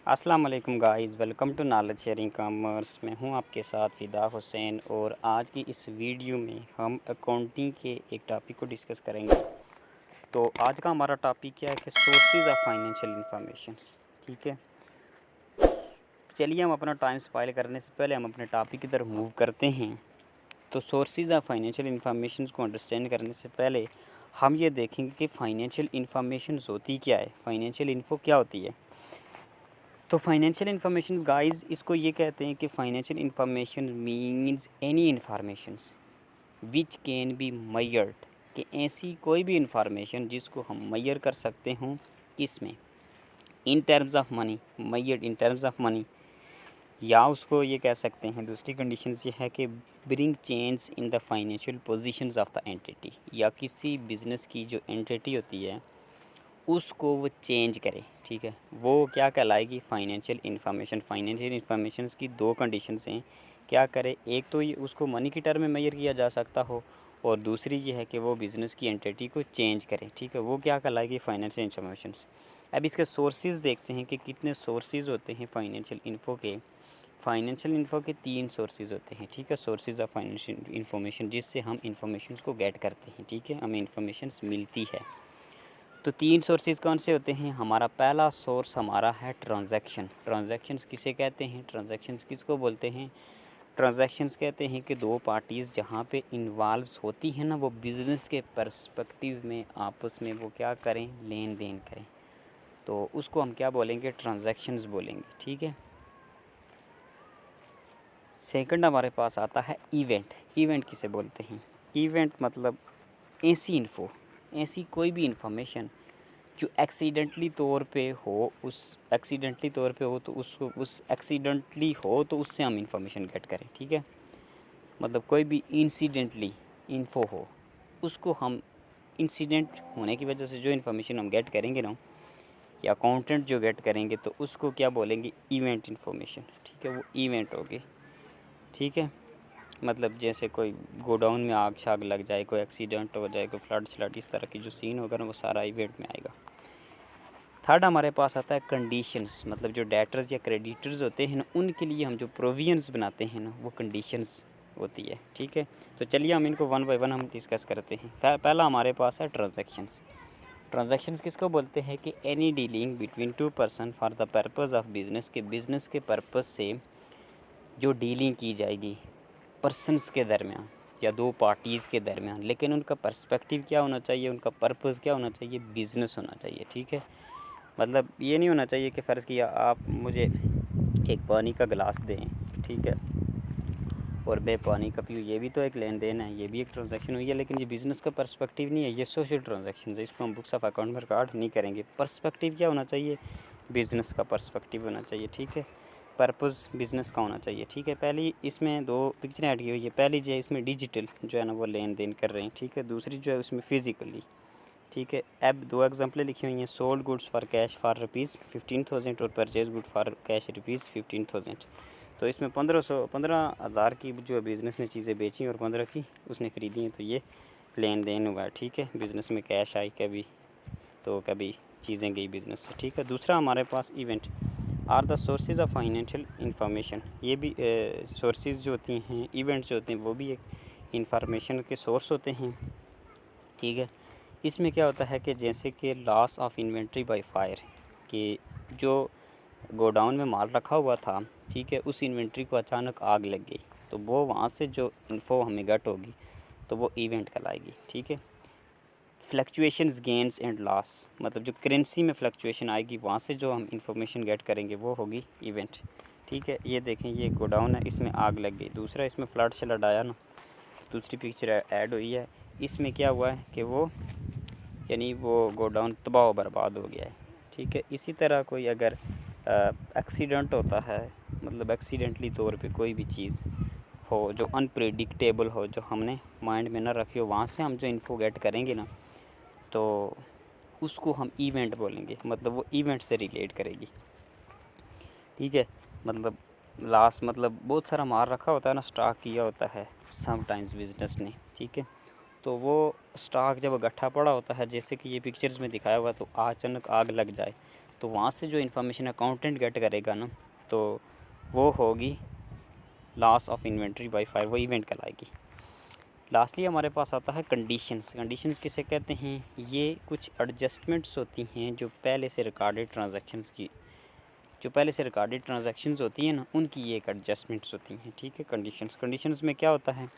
अस्सलाम वालेकुम guys, welcome to knowledge sharing commerce. मैं हूं आपके साथ फिदा हुसैन और आज की इस वीडियो में हम अकाउंटिंग के एक टॉपिक को डिस्कस करेंगे। तो आज का हमारा टॉपिक क्या है कि सोर्सेज ऑफ फाइनेंशियल इंफॉर्मेशंस। ठीक है, चलिए हम अपना टाइम स्पाइल करने से पहले हम अपने टॉपिक की तरफ मूव करते हैं। तो सोर्सेज ऑफ फाइनेंशियल इंफॉर्मेशन को अंडरस्टैंड करने से पहले हम ये देखेंगे कि फाइनेंशियल इंफॉर्मेशन होती क्या है, फाइनेंशियल इन्फो क्या होती है। तो फाइनेंशियल इंफॉर्मेशन गाइस इसको ये कहते हैं कि financial information means any informations which can be मयर्ड, कि ऐसी कोई भी इंफॉर्मेशन जिसको हम मयर कर सकते हों, किस में, in terms of money, मयर्ड in terms of money. या उसको ये कह सकते हैं, दूसरी कंडीशन ये है कि bring change in the financial positions of the entity, या किसी बिज़नेस की जो एंटिटी होती है उसको वो चेंज करे। ठीक है, वो क्या कहलाएगी, फाइनेंशियल इंफॉर्मेशन। फाइनेंशियल इंफॉर्मेशन की दो कंडीशंस हैं, क्या करे, एक तो ये उसको मनी की टर्म में मेजर किया जा सकता हो, और दूसरी ये है कि वो बिज़नेस की एंटिटी को चेंज करे। ठीक है, वो क्या कहलाएगी, फाइनेंशियल इंफॉर्मेशन। अब इसके सोर्सेज देखते हैं कि कितने सोर्सेज होते हैं फाइनेंशियल इन्फो के। फाइनेंशियल इन्फो के 3 सोर्सेज होते हैं। ठीक है, सोर्सेज ऑफ फाइनेंशियल इंफॉर्मेशन, जिससे हम इंफॉर्मेशन को गेट करते हैं। ठीक है, हमें इंफॉर्मेशन मिलती है। तो 3 सोर्सेज कौन से होते हैं। हमारा पहला सोर्स हमारा है ट्रांजैक्शन। ट्रांजैक्शंस किसे कहते हैं, ट्रांजैक्शंस किसको बोलते हैं। ट्रांजैक्शंस कहते हैं कि दो पार्टीज़ जहाँ पे इन्वॉल्व्स होती हैं ना, वो बिज़नेस के पर्सपेक्टिव में आपस में वो क्या करें, लेन देन करें, तो उसको हम क्या बोलेंगे, ट्रांजैक्शंस बोलेंगे। ठीक है, सेकंड हमारे पास आता है इवेंट। इवेंट किसे बोलते हैं, इवेंट मतलब ऐसी इन्फो, ऐसी कोई भी इंफॉर्मेशन जो एक्सीडेंटली तौर पे हो, उस एक्सीडेंटली तौर पे हो तो उसको, उस एक्सीडेंटली हो तो उससे हम इंफॉर्मेशन गेट करें। ठीक है, मतलब कोई भी इंसिडेंटली इन्फो हो, उसको हम, इंसिडेंट होने की वजह से जो इन्फॉर्मेशन हम गेट करेंगे ना, या कंटेंट जो गेट करेंगे, तो उसको क्या बोलेंगे, इवेंट इन्फॉर्मेशन। ठीक है, वो इवेंट होगी। ठीक है, मतलब जैसे कोई गोडाउन में आग शाग लग जाए, कोई एक्सीडेंट हो जाए, कोई फ्लड, इस तरह की जो सीन होगा ना, वो सारा इवेंट में आएगा। थर्ड हमारे पास आता है कंडीशंस, मतलब जो डेटर्स या क्रेडिटर्स होते हैं ना, उनके लिए हम जो प्रोविजंस बनाते हैं ना, वो कंडीशंस होती है। ठीक है, तो चलिए हम इनको वन बाय वन हम डिस्कस करते हैं। पहला हमारे पास है ट्रांजैक्शंस। ट्रांजैक्शंस किसको बोलते हैं कि any dealing between two person for the purpose of business, के बिज़नेस के पर्पज़ से जो डीलिंग की जाएगी पर्सनस के दरमियान या दो पार्टीज़ के दरमियान, लेकिन उनका पर्सपेक्टिव क्या होना चाहिए, उनका पर्पज़ क्या होना चाहिए, बिज़नेस होना चाहिए। ठीक है, मतलब ये नहीं होना चाहिए कि फ़र्ज़ किया आप मुझे एक पानी का गिलास दें, ठीक है, और मैं पानी का पीऊँ, ये भी तो एक लेन देन है, ये भी एक ट्रांजैक्शन हुई है, लेकिन ये बिज़नेस का पर्सपेक्टिव नहीं है, ये सोशल ट्रांजैक्शन है, इसको हम बुक्स ऑफ अकाउंट में रिकॉर्ड नहीं करेंगे। पर्सपेक्टिव क्या होना चाहिए, बिज़नेस का पर्सपेक्टिव होना चाहिए। ठीक है, पर्पज़ बिज़नेस का होना चाहिए। ठीक है, पहली इसमें दो पिक्चरें ऐड की हुई है। पहली जो है इसमें डिजिटल जो है ना वो लेन देन कर रहे हैं। ठीक है, दूसरी जो है उसमें फ़िज़िकली। ठीक है, अब दो एग्जांपलें लिखी हुई हैं, sold goods for cash for ₹15,000 और परचेज गुड फॉर कैश ₹15,000। तो इसमें 15,000 की जो बिज़नेस ने चीज़ें बेची और 15 की उसने ख़रीदी हैं, तो ये लेन देन हुआ है। ठीक है, बिज़नेस में कैश आई कभी, तो कभी चीज़ें गई बिज़नेस से। ठीक है, दूसरा हमारे पास event are the sources of financial information. ये भी सोर्सेज जो होती हैं, इवेंट्स जो होते हैं, वो भी एक इंफॉर्मेशन के सोर्स होते हैं। ठीक है, इसमें क्या होता है कि जैसे कि loss of inventory by fire, कि जो गोडाउन में माल रखा हुआ था, ठीक है, उस इन्वेंट्री को अचानक आग लग गई, तो वो वहाँ से जो इन्फो हमें गेट होगी तो वो इवेंट कहलाएगी। ठीक है, फ्लक्चुएशंस गेंस एंड लॉस, मतलब जो करेंसी में फ्लक्चुएशन आएगी वहाँ से जो हम इंफॉर्मेशन गेट करेंगे वो होगी इवेंट। ठीक है, ये देखें, ये गोडाउन है, इसमें आग लग गई। दूसरा इसमें फ्लड शलड आया ना, दूसरी पिक्चर ऐड हुई है, इसमें क्या हुआ है कि वो, यानी वो गोडाउन तबाह बर्बाद हो गया है। ठीक है, इसी तरह कोई अगर एक्सीडेंट होता है, मतलब एक्सीडेंटली तौर पे कोई भी चीज़ हो जो अनप्रेडिक्टेबल हो, जो हमने माइंड में ना रखी हो, वहाँ से हम जो इन्फो गेट करेंगे ना, तो उसको हम इवेंट बोलेंगे, मतलब वो इवेंट से रिलेट करेगी। ठीक है, मतलब लास्ट, मतलब बहुत सारा माल रखा होता है ना, स्टॉक किया होता है समटाइम्स बिजनेस ने। ठीक है, तो वो स्टॉक जब इकट्ठा पड़ा होता है, जैसे कि ये पिक्चर्स में दिखाया हुआ, तो अचानक आग लग जाए तो वहाँ से जो इन्फॉर्मेशन अकाउंटेंट गेट करेगा ना, तो वो होगी loss of inventory by fire, वो इवेंट कहलाएगी। लास्टली हमारे पास आता है कंडीशंस। कंडीशंस किसे कहते हैं? ये कुछ एडजस्टमेंट्स होती हैं जो पहले से रिकॉर्डेड ट्रांजैक्शंस होती हैं ना, उनकी ये एक एडजस्टमेंट्स होती हैं, ठीक है। कंडीशंस में क्या होता है?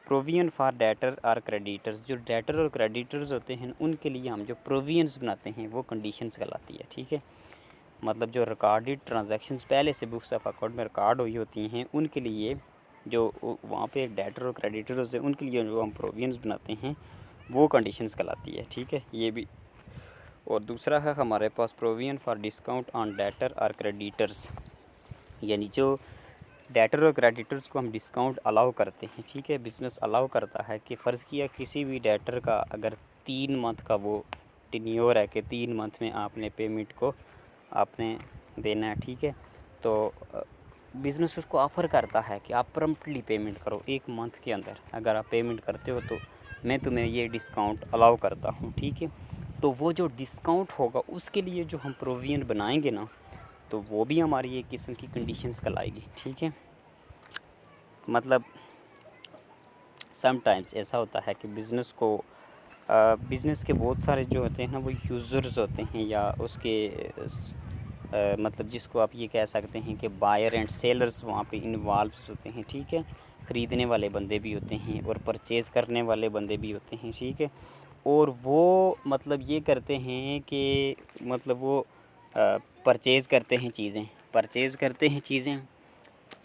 प्रोविजन फॉर डेटर और क्रेडिटर्स, जो डेटर और क्रेडिटर्स होते हैं उनके लिए हम जो प्रोविजंस बनाते हैं वो कंडीशंस कहलाती है, ठीक है। मतलब जो रिकॉर्डेड ट्रांजैक्शंस पहले से बुक्स ऑफ अकाउंट में रिकॉर्ड हुई होती हैं, उनके लिए जो वहाँ पे डेटर और क्रेडिटर होते हैं उनके लिए जो हम प्रोविजंस बनाते हैं वो कंडीशंस कहलाती है, ठीक है। ये भी। और दूसरा है हमारे पास provision for discount on debtor और क्रेडिटर्स, यानी जो डेटर और क्रेडिटर्स को हम डिस्काउंट अलाउ करते हैं, ठीक है। बिज़नेस अलाउ करता है कि फ़र्ज़ किया किसी भी डेटर का अगर 3 मंथ का वो टेन्योर है कि 3 मंथ में आपने पेमेंट को आपने देना है, ठीक है। तो बिज़नेस उसको ऑफ़र करता है कि आप प्रॉम्प्टली पेमेंट करो, 1 मंथ के अंदर अगर आप पेमेंट करते हो तो मैं तुम्हें ये डिस्काउंट अलाउ करता हूँ, ठीक है। तो वो जो डिस्काउंट होगा उसके लिए जो हम प्रोविज़न बनाएंगे ना, तो वो भी हमारी एक किस्म की कंडीशंस कहलाएगी, ठीक है। मतलब समटाइम्स ऐसा होता है कि बिज़नेस के बहुत सारे जो होते हैं ना वो यूज़र्स होते हैं, या उसके मतलब जिसको आप ये कह सकते हैं कि बायर एंड सेलर्स वहाँ पे इन्वॉल्व होते हैं, ठीक है। ख़रीदने वाले बंदे भी होते हैं और परचेज़ करने वाले बंदे भी होते हैं, ठीक है। और वो मतलब ये करते हैं कि मतलब वो परचेज़ करते हैं चीज़ें,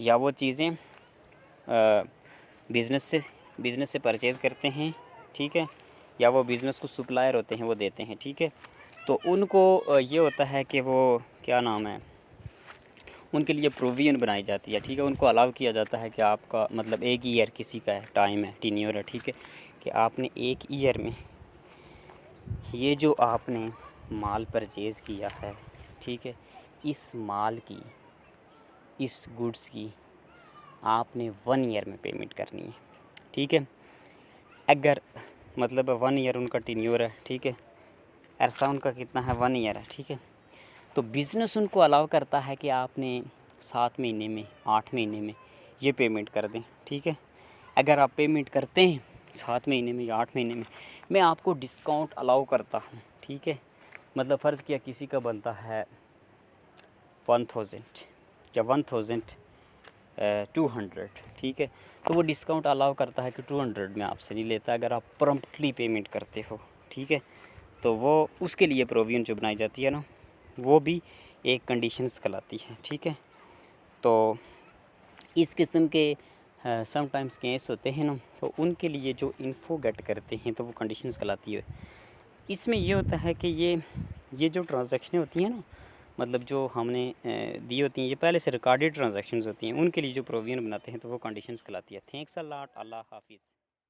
या वो चीज़ें बिज़नेस से परचेज़ करते हैं, ठीक है। या वो बिज़नेस को सप्लायर होते हैं, वो देते हैं, ठीक है। तो उनको ये होता है कि वो क्या नाम है, उनके लिए प्रोविज़न बनाई जाती है, ठीक है। उनको अलाउ किया जाता है कि आपका मतलब 1 ईयर किसी का है, टाइम है, टेन्योर है, ठीक है, कि आपने 1 ईयर में ये जो आपने माल परचेज़ किया है, ठीक है, इस माल की, इस गुड्स की आपने 1 ईयर में पेमेंट करनी है, ठीक है। अगर मतलब 1 ईयर उनका टेन्योर है, ठीक है, अरसा उनका कितना है? 1 ईयर है, ठीक है। तो बिज़नेस उनको अलाउ करता है कि आपने 7 महीने में, 8 महीने में ये पेमेंट कर दें, ठीक है। अगर आप पेमेंट करते हैं 7 महीने में या 8 महीने में, मैं आपको डिस्काउंट अलाउ करता हूँ, ठीक है। मतलब फ़र्ज़ किया किसी का बनता है 1000 या 1200, ठीक है। तो वो डिस्काउंट अलाउ करता है कि 200 में आपसे नहीं लेता अगर आप प्रॉम्प्टली पेमेंट करते हो, ठीक है। तो वो उसके लिए प्रोविज़न जो बनाई जाती है ना, वो भी एक कंडीशंस कहलाती है, ठीक है। तो इस किस्म के समटाइम्स केस होते हैं ना, तो उनके लिए जो इन्फो गेट करते हैं तो वो कंडीशंस कहलाती है। इसमें ये होता है कि ये जो ट्रांजैक्शनें होती हैं ना, मतलब जो हमने दी होती हैं, ये पहले से रिकॉर्डेड ट्रांजैक्शंस होती हैं, उनके लिए जो प्रोविज़न बनाते हैं तो वो कंडीशंस कहलाती है। Thanks a lot. अल्लाह हाफ़िज़।